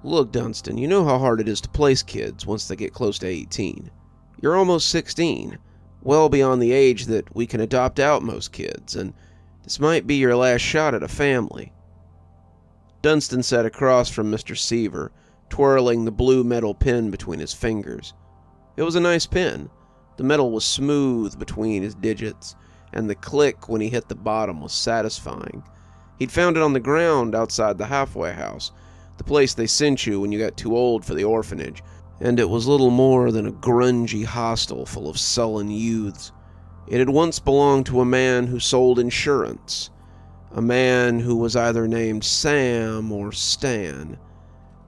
Look, Dunstan, you know how hard it is to place kids once they get close to 18. You're almost 16, well beyond the age that we can adopt out most kids, and this might be your last shot at a family. Dunstan sat across from Mr. Seaver, twirling the blue metal pen between his fingers. It was a nice pen. The metal was smooth between his digits, and the click when he hit the bottom was satisfying. He'd found it on the ground outside the halfway house, the place they sent you when you got too old for the orphanage, and it was little more than a grungy hostel full of sullen youths. It had once belonged to a man who sold insurance, a man who was either named Sam or Stan.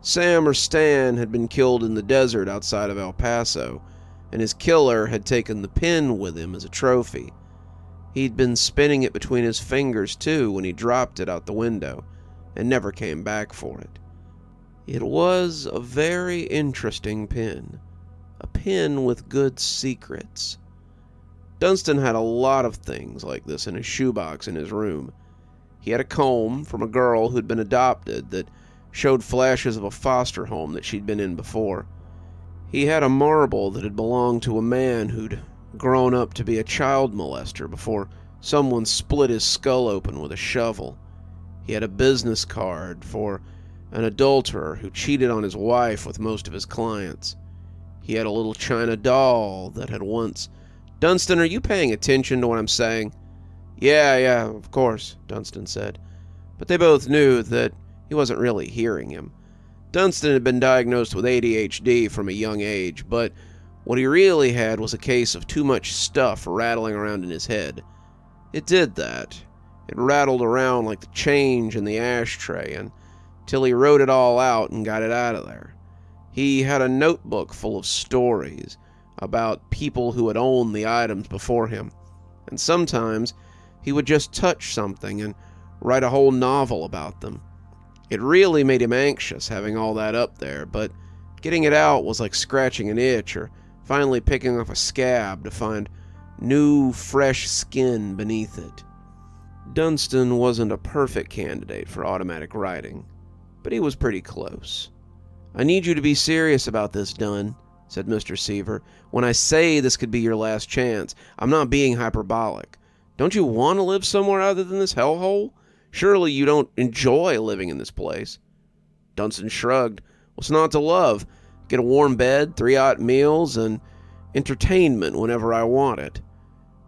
Sam or Stan had been killed in the desert outside of El Paso, and his killer had taken the pen with him as a trophy. He'd been spinning it between his fingers, too, when he dropped it out the window, and never came back for it. It was a very interesting pen. A pen with good secrets. Dunstan had a lot of things like this in his shoebox in his room. He had a comb from a girl who'd been adopted that showed flashes of a foster home that she'd been in before. He had a marble that had belonged to a man who'd grown up to be a child molester before someone split his skull open with a shovel. He had a business card for an adulterer who cheated on his wife with most of his clients. He had a little china doll that had once... Dunstan, are you paying attention to what I'm saying? Yeah, of course, Dunstan said. But they both knew that he wasn't really hearing him. Dunstan had been diagnosed with ADHD from a young age, but what he really had was a case of too much stuff rattling around in his head. It did that. It rattled around like the change in the ashtray until he wrote it all out and got it out of there. He had a notebook full of stories about people who had owned the items before him, and sometimes he would just touch something and write a whole novel about them. It really made him anxious having all that up there, but getting it out was like scratching an itch or finally picking off a scab to find new, fresh skin beneath it. Dunstan wasn't a perfect candidate for automatic writing, but he was pretty close. I need you to be serious about this, Dun, said Mr. Seaver. When I say this could be your last chance, I'm not being hyperbolic. Don't you want to live somewhere other than this hellhole? Surely you don't enjoy living in this place. Dunstan shrugged. What's not to love? Get a warm bed, 3 hot meals, and entertainment whenever I want it.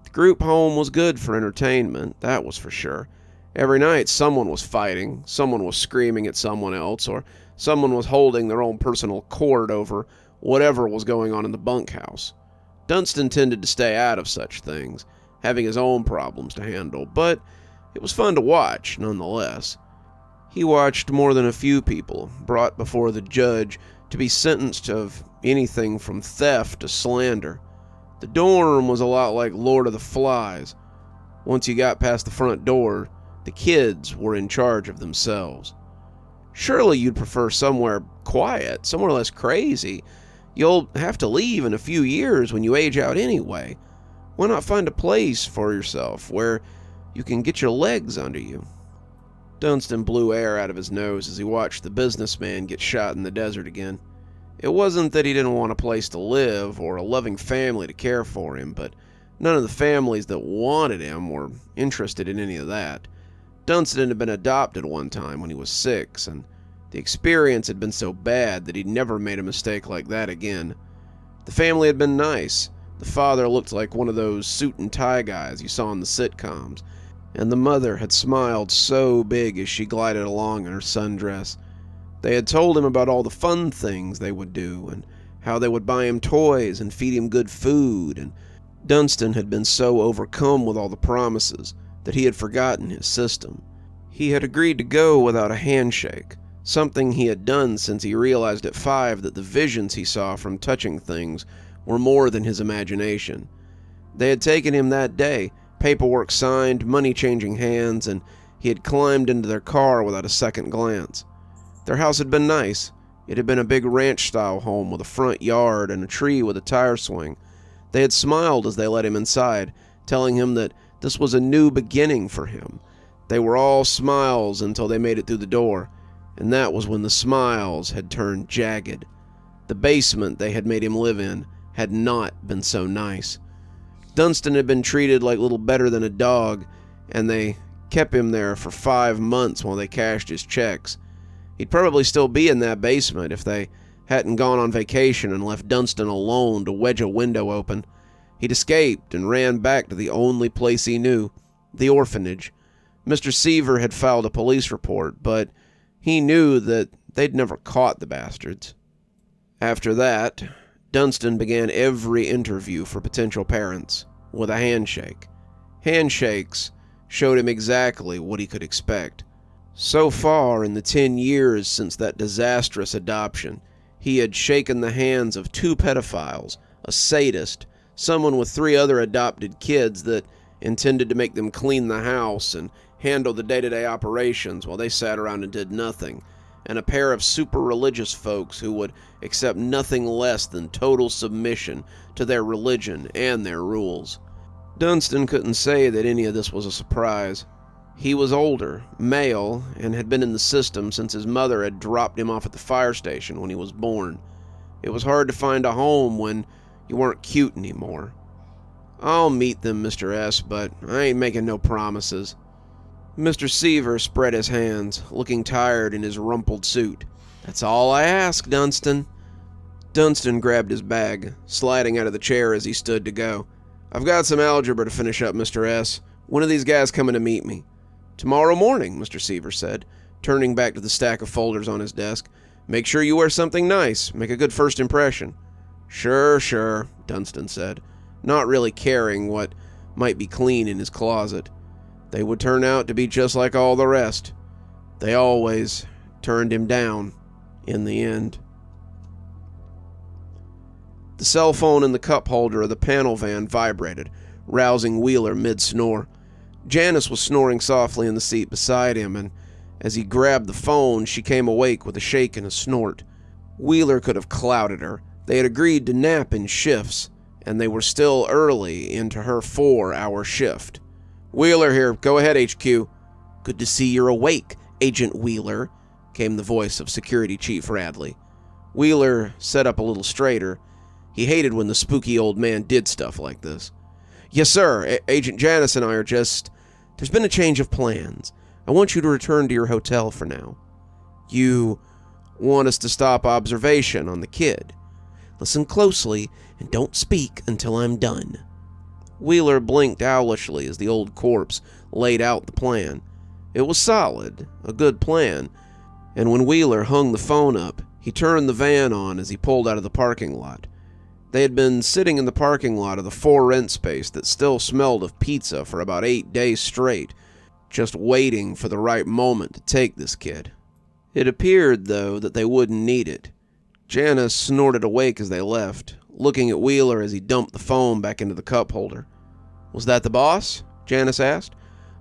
The group home was good for entertainment, that was for sure. Every night someone was fighting, someone was screaming at someone else, or someone was holding their own personal court over whatever was going on in the bunkhouse. Dunstan tended to stay out of such things, having his own problems to handle, but it was fun to watch, nonetheless. He watched more than a few people brought before the judge to be sentenced of anything from theft to slander. The dorm was a lot like Lord of the Flies. Once you got past the front door, the kids were in charge of themselves. Surely you'd prefer somewhere quiet, somewhere less crazy. You'll have to leave in a few years when you age out anyway. Why not find a place for yourself where you can get your legs under you? Dunstan blew air out of his nose as he watched the businessman get shot in the desert again. It wasn't that he didn't want a place to live or a loving family to care for him, but none of the families that wanted him were interested in any of that. Dunstan had been adopted one time when he was 6, and the experience had been so bad that he'd never made a mistake like that again. The family had been nice. The father looked like one of those suit and tie guys you saw in the sitcoms, and the mother had smiled so big as she glided along in her sundress. They had told him about all the fun things they would do, and how they would buy him toys and feed him good food, and Dunstan had been so overcome with all the promises that he had forgotten his system. He had agreed to go without a handshake, something he had done since he realized at 5 that the visions he saw from touching things were more than his imagination. They had taken him that day, paperwork signed, money changing hands, and he had climbed into their car without a second glance. Their house had been nice. It had been a big ranch-style home with a front yard and a tree with a tire swing. They had smiled as they let him inside, telling him that this was a new beginning for him. They were all smiles until they made it through the door. and that was when the smiles had turned jagged. The basement they had made him live in had not been so nice. Dunstan had been treated like little better than a dog, and they kept him there for 5 months while they cashed his checks. He'd probably still be in that basement if they hadn't gone on vacation and left Dunstan alone to wedge a window open. He'd escaped and ran back to the only place he knew, the orphanage. Mr. Seaver had filed a police report, but he knew that they'd never caught the bastards. After that, Dunstan began every interview for potential parents with a handshake. Handshakes showed him exactly what he could expect. So far in the 10 years since that disastrous adoption, he had shaken the hands of 2 pedophiles, a sadist, someone with 3 other adopted kids that intended to make them clean the house and handle the day-to-day operations while they sat around and did nothing, and a pair of super religious folks who would accept nothing less than total submission to their religion and their rules. Dunstan couldn't say that any of this was a surprise. He was older, male, and had been in the system since his mother had dropped him off at the fire station when he was born. It was hard to find a home when you weren't cute anymore. "I'll meet them, Mr. S., but I ain't making no promises." Mr. Seaver spread his hands, looking tired in his rumpled suit. "That's all I ask, Dunstan." Dunstan grabbed his bag, sliding out of the chair as he stood to go. "I've got some algebra to finish up, Mr. S. When are these guys coming to meet me?" "Tomorrow morning," Mr. Seaver said, turning back to the stack of folders on his desk. "Make sure you wear something nice. Make a good first impression." Sure, Dunstan said, not really caring what might be clean in his closet. They would turn out to be just like all the rest. They always turned him down in the end. The cell phone in the cup holder of the panel van vibrated, rousing Wheeler mid-snore. Janice was snoring softly in the seat beside him, and as he grabbed the phone, she came awake with a shake and a snort. Wheeler could have clouted her. They had agreed to nap in shifts, and they were still early into her 4-hour shift. "Wheeler here. Go ahead, HQ." "Good to see you're awake, Agent Wheeler," came the voice of Security Chief Radley. Wheeler sat up a little straighter. He hated when the spooky old man did stuff like this. "Yes, sir. Agent Janice and I are just... There's been a change of plans. I want you to return to your hotel for now." "You want us to stop observation on the kid?" "Listen closely and don't speak until I'm done." Wheeler blinked owlishly as the old corpse laid out the plan. It was solid, a good plan, and when Wheeler hung the phone up, he turned the van on as he pulled out of the parking lot. They had been sitting in the parking lot of the for rent space that still smelled of pizza for about 8 days straight, just waiting for the right moment to take this kid. It appeared, though, that they wouldn't need it. Janice snorted awake as they left, looking at Wheeler as he dumped the phone back into the cup holder. "Was that the boss?" Janice asked,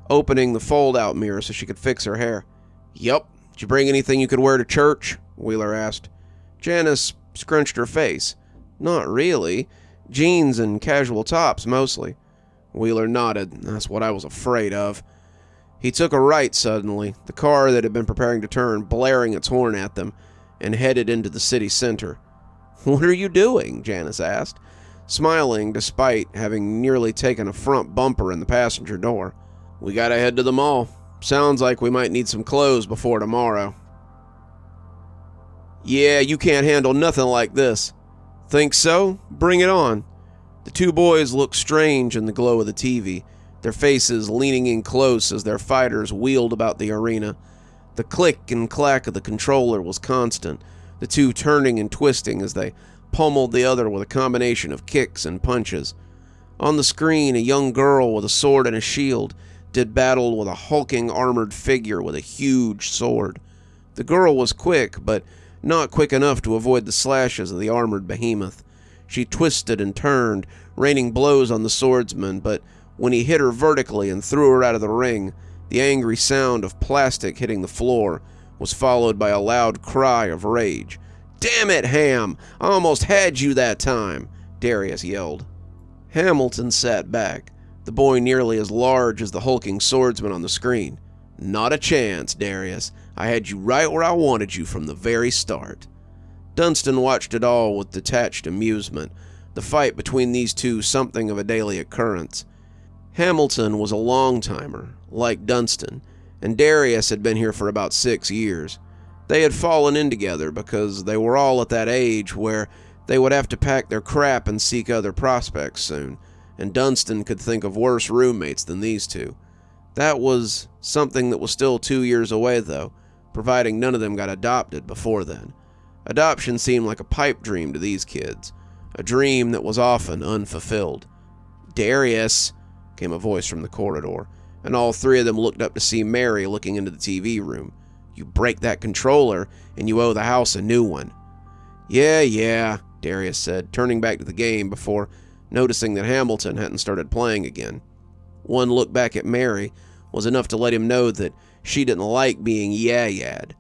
opening the fold-out mirror so she could fix her hair. "Yup. Did you bring anything you could wear to church?" Wheeler asked. Janice scrunched her face. "Not really. Jeans and casual tops, mostly." Wheeler nodded. "That's what I was afraid of." He took a right suddenly, the car that had been preparing to turn blaring its horn at them, and headed into the city center. "What are you doing?" Janice asked, smiling despite having nearly taken a front bumper in the passenger door. "We gotta head to the mall. Sounds like we might need some clothes before tomorrow." "Yeah, you can't handle nothing like this." "Think so? Bring it on." The 2 boys looked strange in the glow of the TV, their faces leaning in close as their fighters wheeled about the arena. The click and clack of the controller was constant, the 2 turning and twisting as they pummeled the other with a combination of kicks and punches. On the screen, a young girl with a sword and a shield did battle with a hulking armored figure with a huge sword. The girl was quick, but not quick enough to avoid the slashes of the armored behemoth. She twisted and turned, raining blows on the swordsman, but when he hit her vertically and threw her out of the ring, the angry sound of plastic hitting the floor was followed by a loud cry of rage. "Damn it, Ham! I almost had you that time!" Darius yelled. Hamilton sat back, the boy nearly as large as the hulking swordsman on the screen. "Not a chance, Darius. I had you right where I wanted you from the very start." Dunstan watched it all with detached amusement, the fight between these two something of a daily occurrence. Hamilton was a long-timer, like Dunstan, and Darius had been here for about 6 years. They had fallen in together because they were all at that age where they would have to pack their crap and seek other prospects soon, and Dunstan could think of worse roommates than these two. That was something that was still 2 years away, though, providing none of them got adopted before then. Adoption seemed like a pipe dream to these kids, a dream that was often unfulfilled. "Darius," came a voice from the corridor, and all three of them looked up to see Mary looking into the TV room. "You break that controller, and you owe the house a new one." Yeah, Darius said, turning back to the game before noticing that Hamilton hadn't started playing again. One look back at Mary was enough to let him know that she didn't like being yeah-yahed.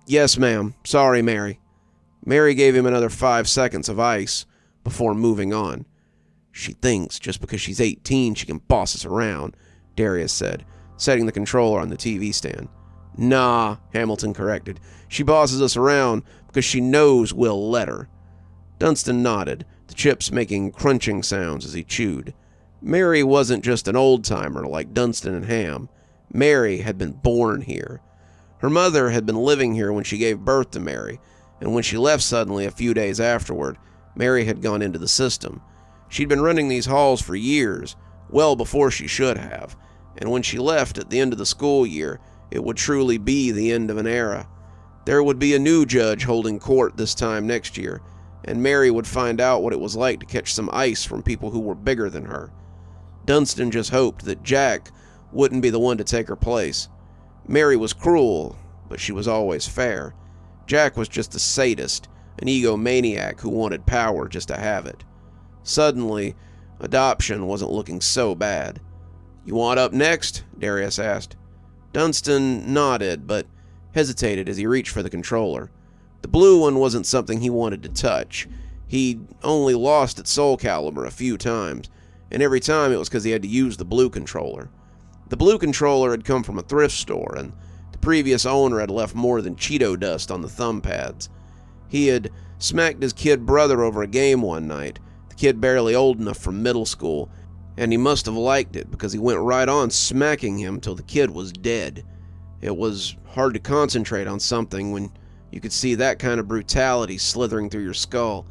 "Yes, ma'am. Sorry, Mary." Mary gave him another 5 seconds of ice before moving on. "She thinks just because she's 18 she can boss us around," Darius said, setting the controller on the TV stand. "Nah," Hamilton corrected. "She bosses us around because she knows we'll let her." Dunstan nodded, the chips making crunching sounds as he chewed. Mary wasn't just an old-timer like Dunstan and Ham. Mary had been born here. Her mother had been living here when she gave birth to Mary, and when she left suddenly a few days afterward, Mary had gone into the system. She'd been running these halls for years, well before she should have, and when she left at the end of the school year, it would truly be the end of an era. There would be a new judge holding court this time next year, and Mary would find out what it was like to catch some ice from people who were bigger than her. Dunstan just hoped that Jack wouldn't be the one to take her place. Mary was cruel, but she was always fair. Jack was just a sadist, an egomaniac who wanted power just to have it. Suddenly, adoption wasn't looking so bad. "You want up next?" Darius asked. Dunstan nodded, but hesitated as he reached for the controller. The blue one wasn't something he wanted to touch. He'd only lost at Soul Calibur a few times, and every time it was because he had to use the blue controller. The blue controller had come from a thrift store, and the previous owner had left more than Cheeto dust on the thumb pads. He had smacked his kid brother over a game one night, the kid barely old enough for middle school, and he must have liked it because he went right on smacking him till the kid was dead. It was hard to concentrate on something when you could see that kind of brutality slithering through your skull,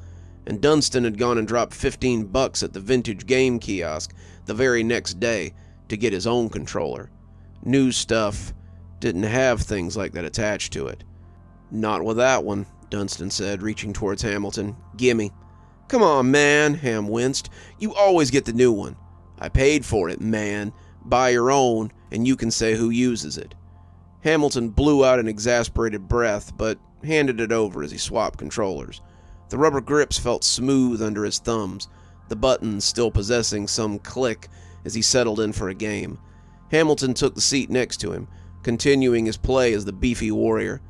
and Dunstan had gone and dropped $15 at the vintage game kiosk the very next day to get his own controller. New stuff didn't have things like that attached to it. "Not with that one," Dunstan said, reaching towards Hamilton. "Gimme." "Come on, man," Ham winced. "You always get the new one." "I paid for it, man. Buy your own, and you can say who uses it." Hamilton blew out an exasperated breath, but handed it over as he swapped controllers. The rubber grips felt smooth under his thumbs, the buttons still possessing some click as he settled in for a game. Hamilton took the seat next to him, continuing his play as the beefy warrior.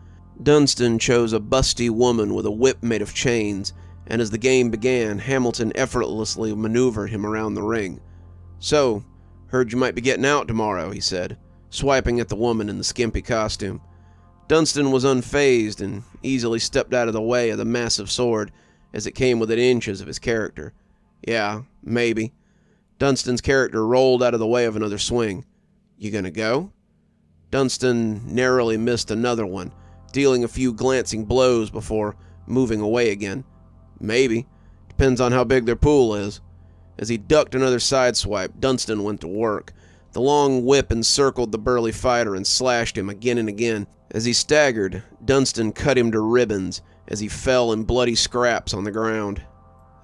Dunstan chose a busty woman with a whip made of chains, and as the game began, Hamilton effortlessly maneuvered him around the ring. "So, heard you might be getting out tomorrow," he said, swiping at the woman in the skimpy costume. Dunstan was unfazed and easily stepped out of the way of the massive sword as it came within inches of his character. "Yeah, maybe." Dunstan's character rolled out of the way of another swing. "You gonna go?" Dunstan narrowly missed another one, dealing a few glancing blows before moving away again. "Maybe. Depends on how big their pool is." As he ducked another sideswipe, Dunstan went to work. The long whip encircled the burly fighter and slashed him again and again. As he staggered, Dunstan cut him to ribbons as he fell in bloody scraps on the ground.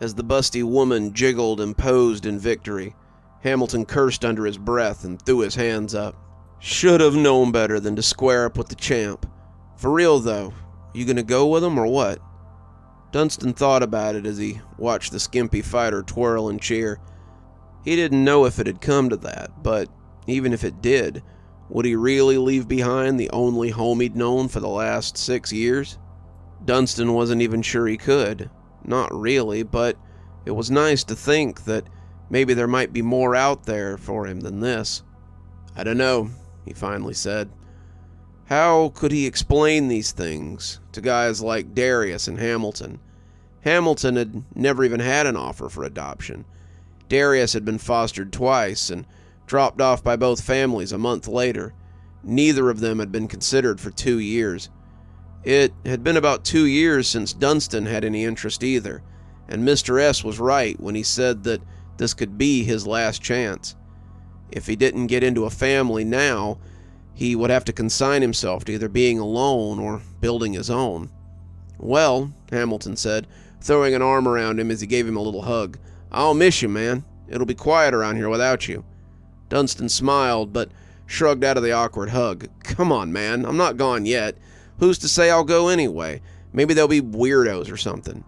As the busty woman jiggled and posed in victory, Hamilton cursed under his breath and threw his hands up. "Should have known better than to square up with the champ. For real, though, you gonna go with him or what?" Dunstan thought about it as he watched the skimpy fighter twirl and cheer. He didn't know if it had come to that, but even if it did, would he really leave behind the only home he'd known for the last 6 years? Dunstan wasn't even sure he could. Not really, but it was nice to think that maybe there might be more out there for him than this. "I don't know," he finally said. How could he explain these things to guys like Darius and Hamilton? Hamilton had never even had an offer for adoption. Darius had been fostered twice and dropped off by both families a month later. Neither of them had been considered for 2 years. It had been about 2 years since Dunstan had any interest either, and Mr. S was right when he said that this could be his last chance. If he didn't get into a family now, he would have to consign himself to either being alone or building his own. "Well," Hamilton said, throwing an arm around him as he gave him a little hug, "I'll miss you, man. It'll be quiet around here without you." Dunstan smiled, but shrugged out of the awkward hug. "Come on, man. I'm not gone yet. Who's to say I'll go anyway? Maybe they'll be weirdos or something."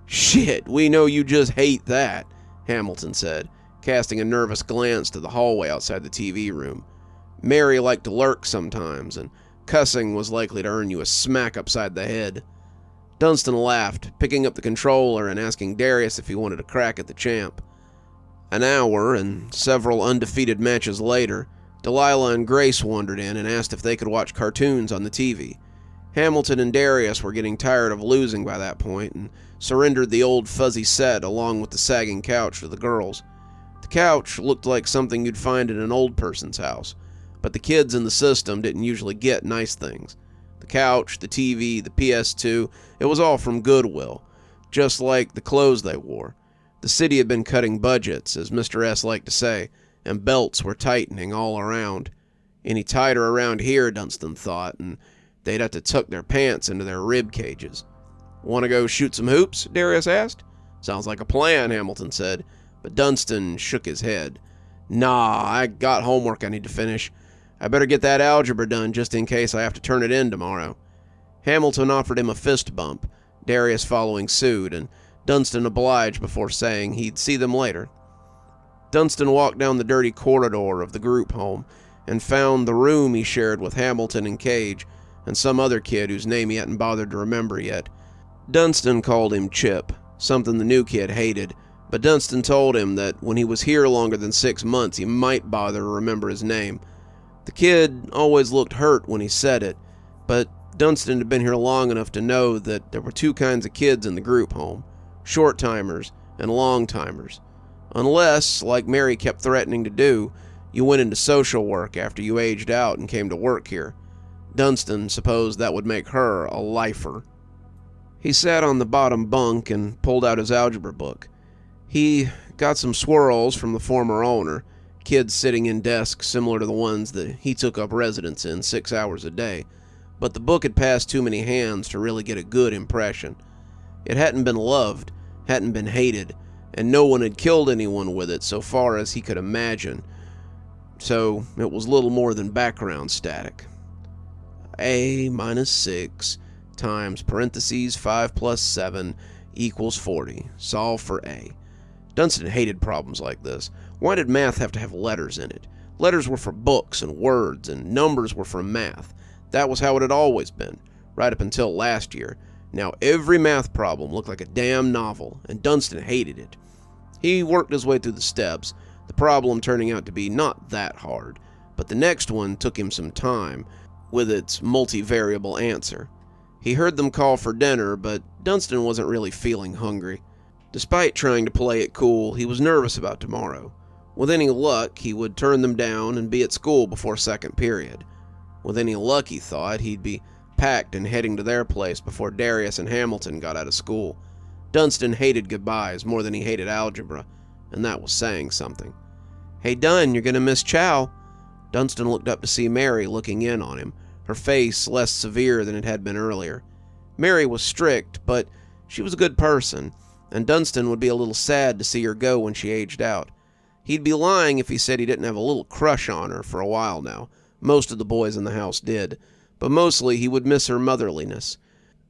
"Shit, we know you just hate that," Hamilton said, casting a nervous glance to the hallway outside the TV room. Mary liked to lurk sometimes, and cussing was likely to earn you a smack upside the head. Dunstan laughed, picking up the controller and asking Darius if he wanted a crack at the champ. An hour and several undefeated matches later, Delilah and Grace wandered in and asked if they could watch cartoons on the TV. Hamilton and Darius were getting tired of losing by that point and surrendered the old fuzzy set along with the sagging couch to the girls. The couch looked like something you'd find in an old person's house, but the kids in the system didn't usually get nice things. The couch, the TV, the PS2, it was all from Goodwill, just like the clothes they wore. The city had been cutting budgets, as Mr. S liked to say, and belts were tightening all around. Any tighter around here, Dunstan thought, and they'd have to tuck their pants into their rib cages. "Want to go shoot some hoops?" Darius asked. "Sounds like a plan," Hamilton said, but Dunstan shook his head. "Nah, I got homework I need to finish. I better get that algebra done just in case I have to turn it in tomorrow." Hamilton offered him a fist bump, Darius following suit, and Dunstan obliged before saying he'd see them later. Dunstan walked down the dirty corridor of the group home and found the room he shared with Hamilton and Cage and some other kid whose name he hadn't bothered to remember yet. Dunstan called him Chip, something the new kid hated, but Dunstan told him that when he was here longer than 6 months he might bother to remember his name. The kid always looked hurt when he said it, but Dunstan had been here long enough to know that there were 2 kinds of kids in the group home, short-timers and long-timers. Unless, like Mary kept threatening to do, you went into social work after you aged out and came to work here. Dunstan supposed that would make her a lifer. He sat on the bottom bunk and pulled out his algebra book. He got some swirls from the former owner, kids sitting in desks similar to the ones that he took up residence in 6 hours a day, but the book had passed too many hands to really get a good impression. It hadn't been loved, hadn't been hated, and no one had killed anyone with it so far as he could imagine, so it was little more than background static. A minus 6 times parentheses 5 plus 7 equals 40. Solve for A. Dunstan hated problems like this. Why did math have to have letters in it? Letters were for books and words, and numbers were for math. That was how it had always been, right up until last year. Now every math problem looked like a damn novel, and Dunstan hated it. He worked his way through the steps, the problem turning out to be not that hard, but the next one took him some time, with its multivariable answer. He heard them call for dinner, but Dunstan wasn't really feeling hungry. Despite trying to play it cool, he was nervous about tomorrow. With any luck, he would turn them down and be at school before second period. With any luck, he thought, he'd be packed and heading to their place before Darius and Hamilton got out of school. Dunstan hated goodbyes more than he hated algebra, and that was saying something. "Hey, Dun, you're gonna miss chow." Dunstan looked up to see Mary looking in on him, her face less severe than it had been earlier. Mary was strict, but she was a good person, and Dunstan would be a little sad to see her go when she aged out. He'd be lying if he said he didn't have a little crush on her for a while now. Most of the boys in the house did, but mostly he would miss her motherliness.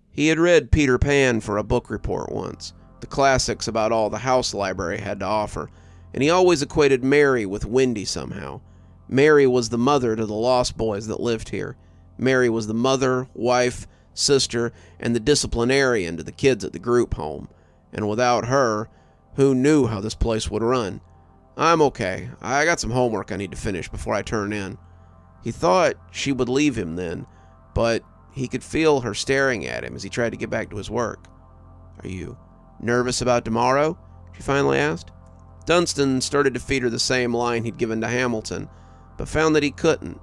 He had read Peter Pan for a book report once, the classics about all the house library had to offer, and he always equated Mary with Wendy somehow. Mary was the mother to the lost boys that lived here. Mary was the mother, wife, sister, and the disciplinarian to the kids at the group home. And without her, who knew how this place would run? "I'm okay. I got some homework I need to finish before I turn in." He thought she would leave him then, but he could feel her staring at him as he tried to get back to his work. "Are you nervous about tomorrow?" she finally asked. Dunstan started to feed her the same line he'd given to Hamilton, but found that he couldn't.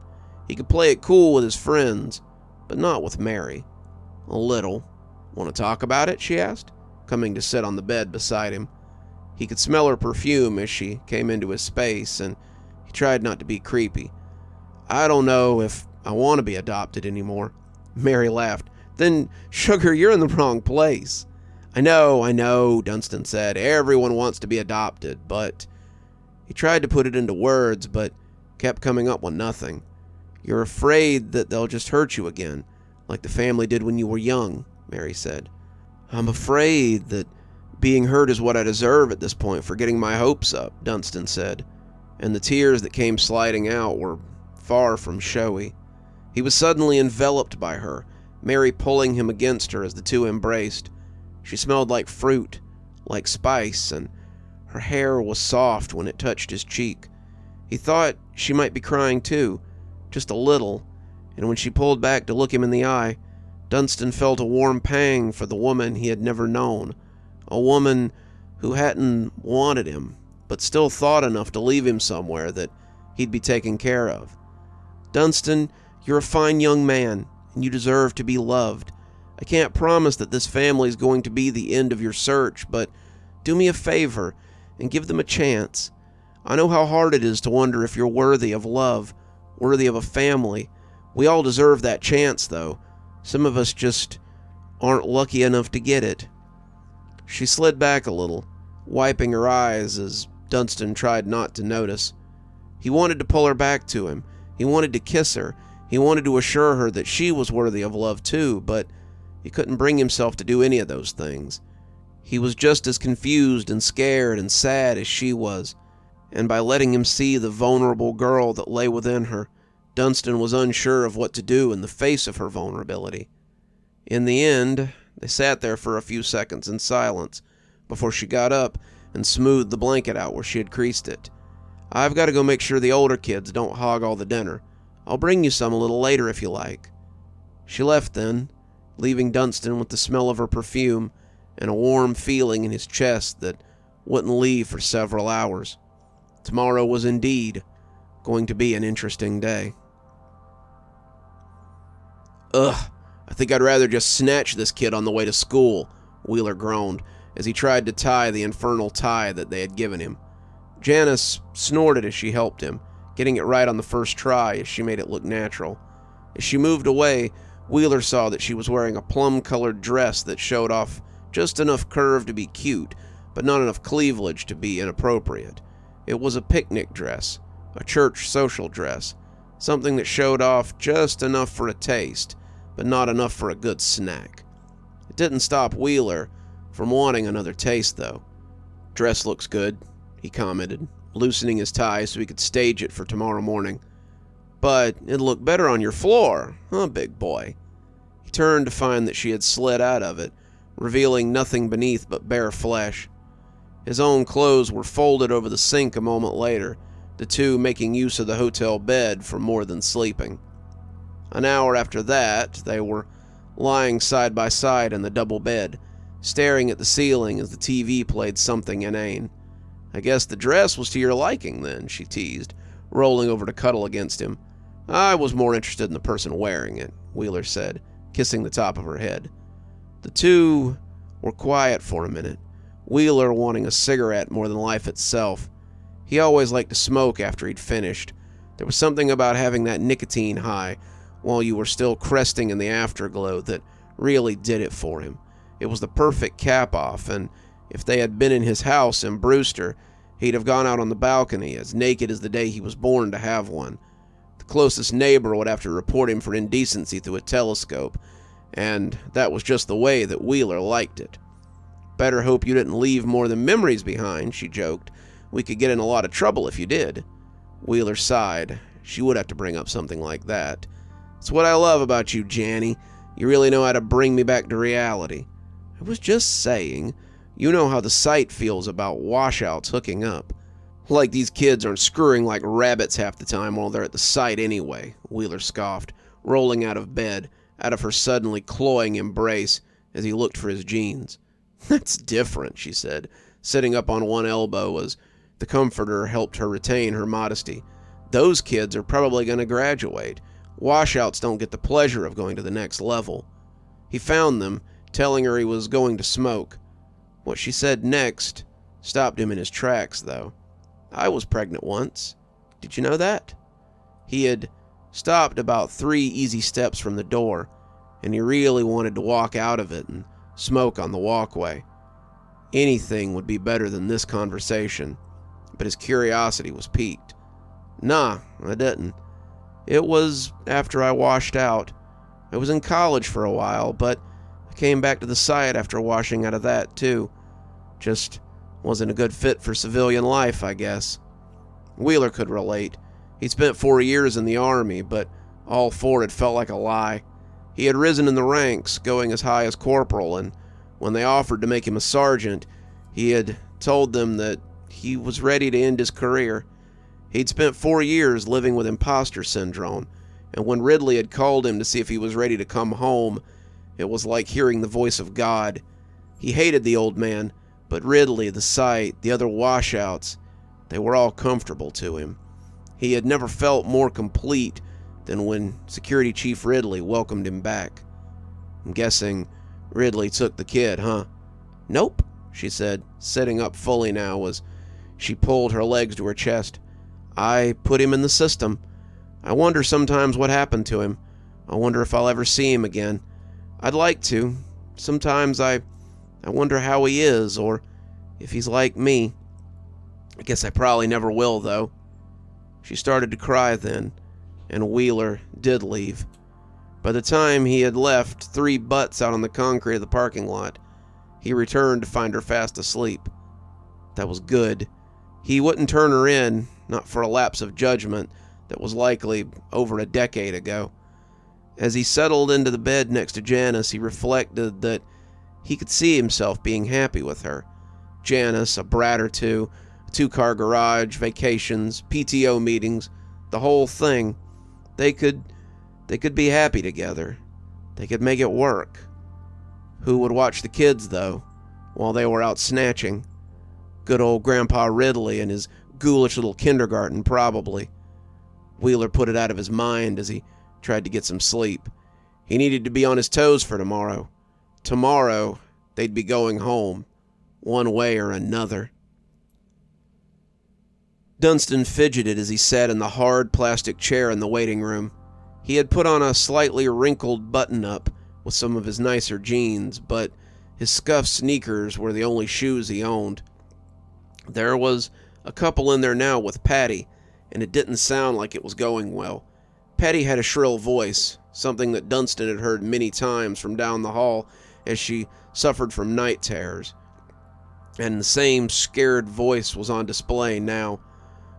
He could play it cool with his friends, but not with Mary. "A little." "Want to talk about it?" she asked, coming to sit on the bed beside him. He could smell her perfume as she came into his space, and he tried not to be creepy. "I don't know if I want to be adopted anymore." Mary laughed. "Then, sugar, you're in the wrong place." I know, Dunstan said. "Everyone wants to be adopted, but..." He tried to put it into words, but kept coming up with nothing. "You're afraid that they'll just hurt you again, like the family did when you were young," Mary said. "I'm afraid that being hurt is what I deserve at this point for getting my hopes up," Dunstan said, and the tears that came sliding out were far from showy. He was suddenly enveloped by her, Mary pulling him against her as the two embraced. She smelled like fruit, like spice, and her hair was soft when it touched his cheek. He thought she might be crying too, just a little, and when she pulled back to look him in the eye, Dunstan felt a warm pang for the woman he had never known, a woman who hadn't wanted him, but still thought enough to leave him somewhere that he'd be taken care of. "Dunstan, you're a fine young man, and you deserve to be loved. I can't promise that this family is going to be the end of your search, but do me a favor and give them a chance. I know how hard it is to wonder if you're worthy of love, worthy of a family. We all deserve that chance, though. Some of us just aren't lucky enough to get it." She slid back a little, wiping her eyes as Dunstan tried not to notice. He wanted to pull her back to him. He wanted to kiss her. He wanted to assure her that she was worthy of love too, but he couldn't bring himself to do any of those things. He was just as confused and scared and sad as she was, and by letting him see the vulnerable girl that lay within her, Dunstan was unsure of what to do in the face of her vulnerability. In the end, they sat there for a few seconds in silence before she got up and smoothed the blanket out where she had creased it. "I've got to go make sure the older kids don't hog all the dinner. I'll bring you some a little later if you like." She left then, leaving Dunstan with the smell of her perfume and a warm feeling in his chest that wouldn't leave for several hours. Tomorrow was indeed going to be an interesting day. "Ugh, I think I'd rather just snatch this kid on the way to school," Wheeler groaned as he tried to tie the infernal tie that they had given him. Janice snorted as she helped him, getting it right on the first try as she made it look natural. As she moved away, Wheeler saw that she was wearing a plum-colored dress that showed off just enough curve to be cute, but not enough cleavage to be inappropriate. It was a picnic dress, a church social dress, something that showed off just enough for a taste, but not enough for a good snack. It didn't stop Wheeler from wanting another taste, though. "Dress looks good," he commented, loosening his tie so he could stage it for tomorrow morning. "But it'd look better on your floor, huh, big boy?" He turned to find that she had slid out of it, revealing nothing beneath but bare flesh. His own clothes were folded over the sink a moment later, the two making use of the hotel bed for more than sleeping. An hour after that, they were lying side by side in the double bed, staring at the ceiling as the TV played something inane. "I guess the dress was to your liking then," she teased, rolling over to cuddle against him. "I was more interested in the person wearing it," Wheeler said, kissing the top of her head. The two were quiet for a minute, Wheeler wanting a cigarette more than life itself. He always liked to smoke after he'd finished. There was something about having that nicotine high while you were still cresting in the afterglow that really did it for him. It was the perfect cap-off, and if they had been in his house in Brewster, he'd have gone out on the balcony, as naked as the day he was born to have one. The closest neighbor would have to report him for indecency through a telescope, and that was just the way that Wheeler liked it. "Better hope you didn't leave more than memories behind," she joked. "We could get in a lot of trouble if you did." Wheeler sighed. She would have to bring up something like that. "It's what I love about you, Janny. You really know how to bring me back to reality." "I was just saying, you know how the site feels about washouts hooking up. Like these kids aren't screwing like rabbits half the time while they're at the site anyway," Wheeler scoffed, rolling out of bed out of her suddenly cloying embrace as he looked for his jeans. "That's different," she said, sitting up on one elbow as the comforter helped her retain her modesty. "Those kids are probably going to graduate. Washouts don't get the pleasure of going to the next level." He found them, telling her he was going to smoke. What she said next stopped him in his tracks, though. "I was pregnant once. Did you know that?" He had stopped about 3 easy steps from the door, and he really wanted to walk out of it and smoke on the walkway. Anything would be better than this conversation, but his curiosity was piqued. "Nah, I didn't. It was after I washed out. I was in college for a while, but I came back to the site after washing out of that, too. Just wasn't a good fit for civilian life, I guess." Wheeler could relate. He'd spent 4 years in the Army, but all 4 had felt like a lie. He had risen in the ranks, going as high as corporal, and when they offered to make him a sergeant, he had told them that he was ready to end his career. He'd spent 4 years living with imposter syndrome, and when Ridley had called him to see if he was ready to come home, it was like hearing the voice of God. He hated the old man, but Ridley, the site, the other washouts, they were all comfortable to him. He had never felt more complete than when Security Chief Ridley welcomed him back. "I'm guessing Ridley took the kid, huh?" "Nope," she said, sitting up fully now as she pulled her legs to her chest. "I put him in the system. I wonder sometimes what happened to him. I wonder if I'll ever see him again. I'd like to. Sometimes I wonder how he is, or if he's like me. I guess I probably never will, though." She started to cry then, and Wheeler did leave. By the time he had left 3 butts out on the concrete of the parking lot, he returned to find her fast asleep. That was good. He wouldn't turn her in, not for a lapse of judgment that was likely over a decade ago. As he settled into the bed next to Janice, he reflected that he could see himself being happy with her. Janice, a brat or two, a 2-car garage, vacations, PTO meetings, the whole thing. They could be happy together. They could make it work. Who would watch the kids, though, while they were out snatching? Good old Grandpa Ridley and his ghoulish little kindergarten, probably. Wheeler put it out of his mind as he tried to get some sleep. He needed to be on his toes for tomorrow. Tomorrow, they'd be going home, one way or another. Dunstan fidgeted as he sat in the hard plastic chair in the waiting room. He had put on a slightly wrinkled button-up with some of his nicer jeans, but his scuffed sneakers were the only shoes he owned. There was a couple in there now with Patty, and it didn't sound like it was going well. Patty had a shrill voice, something that Dunstan had heard many times from down the hall as she suffered from night terrors. And the same scared voice was on display now.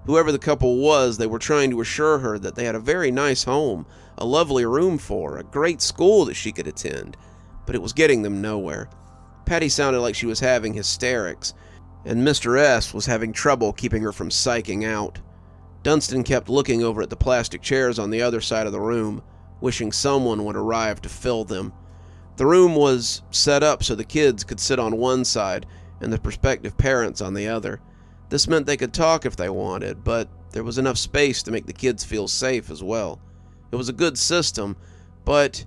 Whoever the couple was, they were trying to assure her that they had a very nice home, a lovely room for her, a great school that she could attend, but it was getting them nowhere. Patty sounded like she was having hysterics, and Mr. S was having trouble keeping her from psyching out. Dunstan kept looking over at the plastic chairs on the other side of the room, wishing someone would arrive to fill them. The room was set up so the kids could sit on one side and the prospective parents on the other. This meant they could talk if they wanted, but there was enough space to make the kids feel safe as well. It was a good system, but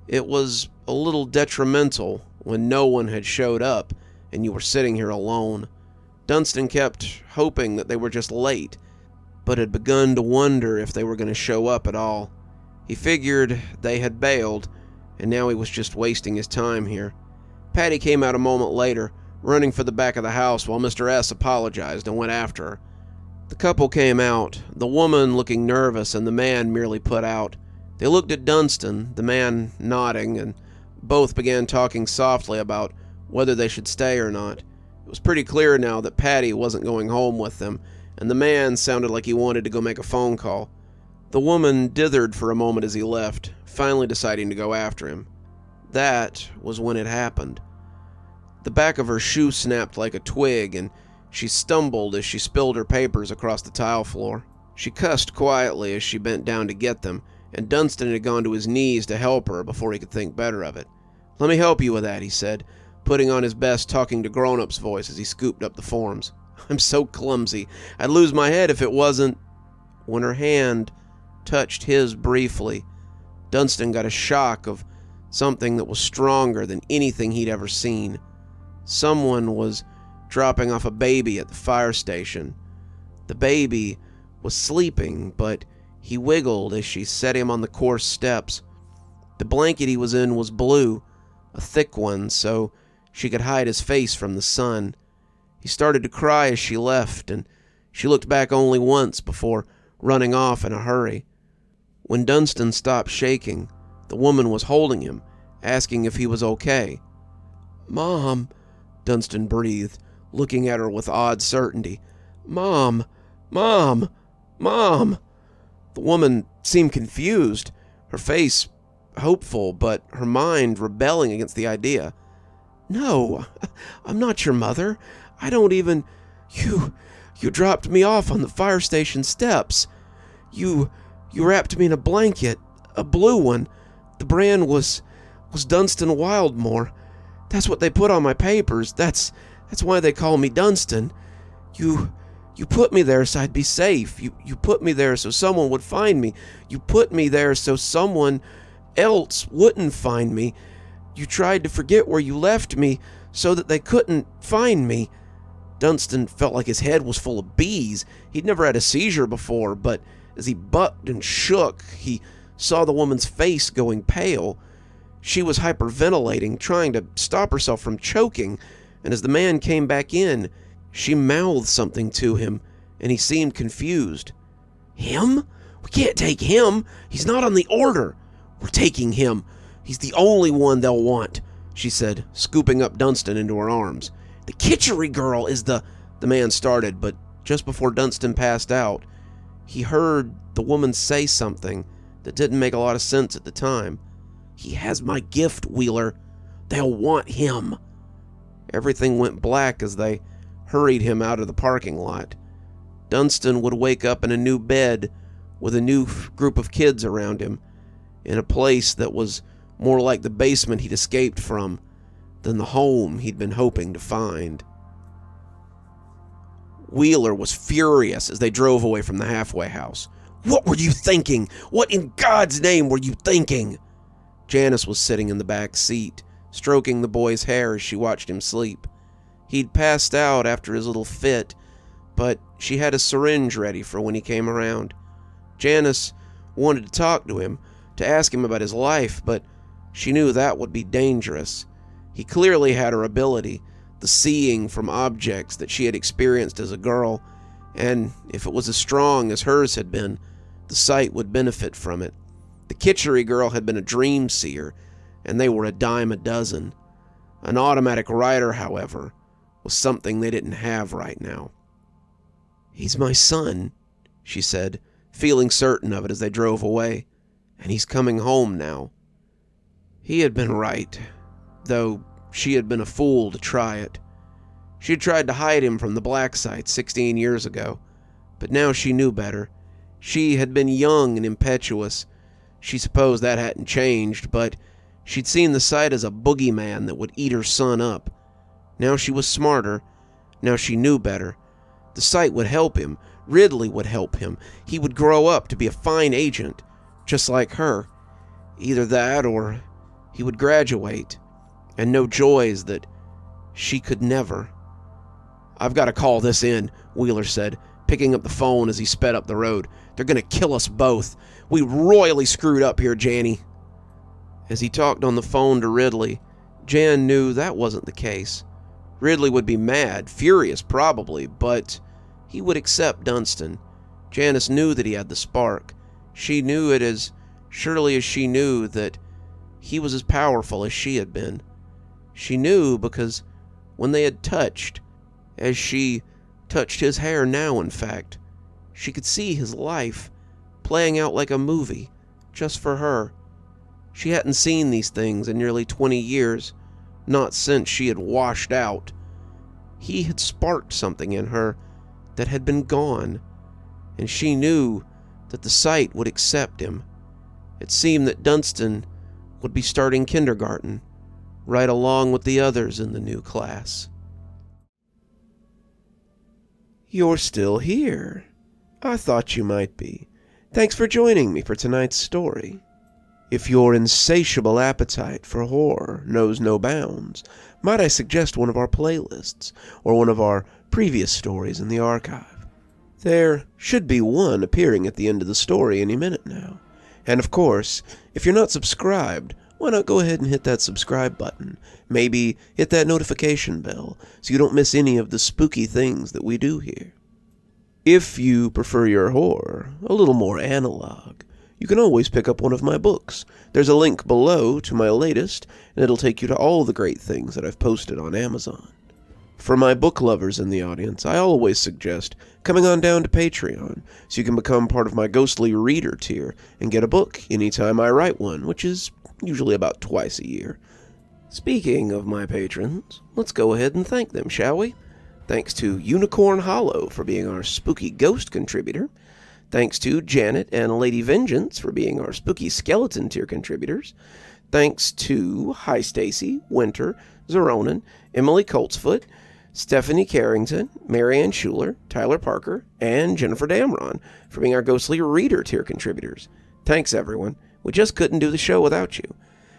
it was a little detrimental when no one had showed up and you were sitting here alone. Dunstan kept hoping that they were just late, but had begun to wonder if they were going to show up at all. He figured they had bailed, and now he was just wasting his time here. Patty came out a moment later, running for the back of the house while Mr. S apologized and went after her. The couple came out, the woman looking nervous and the man merely put out. They looked at Dunstan, the man nodding, and both began talking softly about whether they should stay or not. It was pretty clear now that Patty wasn't going home with them, and the man sounded like he wanted to go make a phone call. The woman dithered for a moment as he left, finally deciding to go after him. That was when it happened. The back of her shoe snapped like a twig, and she stumbled as she spilled her papers across the tile floor. She cussed quietly as she bent down to get them, and Dunstan had gone to his knees to help her before he could think better of it. "Let me help you with that," he said, putting on his best talking to grown-ups voice as he scooped up the forms. "I'm so clumsy. I'd lose my head if it wasn't—" When her hand touched his briefly, Dunstan got a shock of something that was stronger than anything he'd ever seen. Someone was dropping off a baby at the fire station. The baby was sleeping, but he wiggled as she set him on the coarse steps. The blanket he was in was blue, a thick one, so she could hide his face from the sun. He started to cry as she left, and she looked back only once before running off in a hurry. When Dunstan stopped shaking, the woman was holding him, asking if he was okay. "Mom," Dunstan breathed, looking at her with odd certainty. "Mom, Mom, Mom." The woman seemed confused, her face hopeful, but her mind rebelling against the idea. "No, I'm not your mother. I don't even... You dropped me off on the fire station steps. You wrapped me in a blanket, a blue one. The brand was Dunstan Wildmore. That's what they put on my papers. That's why they call me Dunstan. You put me there so I'd be safe. You put me there so someone would find me. You put me there so someone else wouldn't find me. You tried to forget where you left me so that they couldn't find me." Dunstan felt like his head was full of bees. He'd never had a seizure before, but as he bucked and shook, he saw the woman's face going pale. She was hyperventilating, trying to stop herself from choking, and as the man came back in, she mouthed something to him, and he seemed confused. "Him? We can't take him. He's not on the order. We're taking him. He's the only one they'll want," she said, scooping up Dunstan into her arms. "The Kitchery girl is the man started, but just before Dunstan passed out, he heard the woman say something that didn't make a lot of sense at the time. "He has my gift, Wheeler. They'll want him." Everything went black as they hurried him out of the parking lot. Dunstan would wake up in a new bed with a new group of kids around him, in a place that was more like the basement he'd escaped from than the home he'd been hoping to find. Wheeler was furious as they drove away from the halfway house. "What were you thinking? What in God's name were you thinking?" Janice was sitting in the back seat, stroking the boy's hair as she watched him sleep. He'd passed out after his little fit, but she had a syringe ready for when he came around. Janice wanted to talk to him, to ask him about his life, but she knew that would be dangerous. He clearly had her ability, the seeing from objects that she had experienced as a girl, and if it was as strong as hers had been, the sight would benefit from it. The Kitchery girl had been a dream seer, and they were a dime a dozen. An automatic writer, however, was something they didn't have right now. "He's my son," she said, feeling certain of it as they drove away, "and he's coming home now." He had been right, though she had been a fool to try it. She had tried to hide him from the Blacksite 16 years ago, but now she knew better. She had been young and impetuous. She supposed that hadn't changed, but she'd seen the sight as a boogeyman that would eat her son up. Now she was smarter. Now she knew better. The sight would help him. Ridley would help him. He would grow up to be a fine agent, just like her. Either that or he would graduate and know joys that she could never. "I've got to call this in," Wheeler said, picking up the phone as he sped up the road. "They're going to kill us both. We royally screwed up here, Janny." As he talked on the phone to Ridley, Jan knew that wasn't the case. Ridley would be mad, furious probably, but he would accept Dunstan. Janice knew that he had the spark. She knew it as surely as she knew that he was as powerful as she had been. She knew because when they had touched, as she touched his hair now in fact, she could see his life playing out like a movie, just for her. She hadn't seen these things in nearly 20 years, not since she had washed out. He had sparked something in her that had been gone, and she knew that the sight would accept him. It seemed that Dunstan would be starting kindergarten, right along with the others in the new class. You're still here. I thought you might be. Thanks for joining me for tonight's story. If your insatiable appetite for horror knows no bounds, might I suggest one of our playlists, or one of our previous stories in the archive? There should be one appearing at the end of the story any minute now. And of course, if you're not subscribed, why not go ahead and hit that subscribe button? Maybe hit that notification bell so you don't miss any of the spooky things that we do here. If you prefer your horror a little more analog, you can always pick up one of my books. There's a link below to my latest, and it'll take you to all the great things that I've posted on Amazon. For my book lovers in the audience, I always suggest coming on down to Patreon so you can become part of my ghostly reader tier and get a book anytime I write one, which is usually about twice a year. Speaking of my patrons, let's go ahead and thank them, shall we? Thanks to Unicorn Hollow for being our spooky ghost contributor. Thanks to Janet and Lady Vengeance for being our spooky skeleton tier contributors. Thanks to Hi Stacy, Winter, Xaronan, Emily Coltsfoot, Stephanie Carrington, Marianne Schuler, Tyler Parker, and Jennifer Damron for being our ghostly reader tier contributors. Thanks, everyone. We just couldn't do the show without you.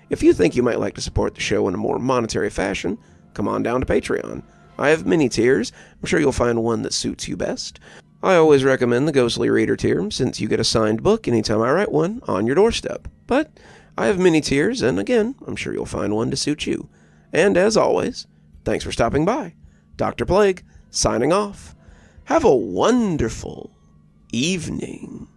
If you think you might like to support the show in a more monetary fashion, come on down to Patreon. I have many tiers. I'm sure you'll find one that suits you best. I always recommend the Ghostly Reader tier, since you get a signed book anytime I write one on your doorstep. But I have many tiers, and again, I'm sure you'll find one to suit you. And as always, thanks for stopping by. Dr. Plague, signing off. Have a wonderful evening.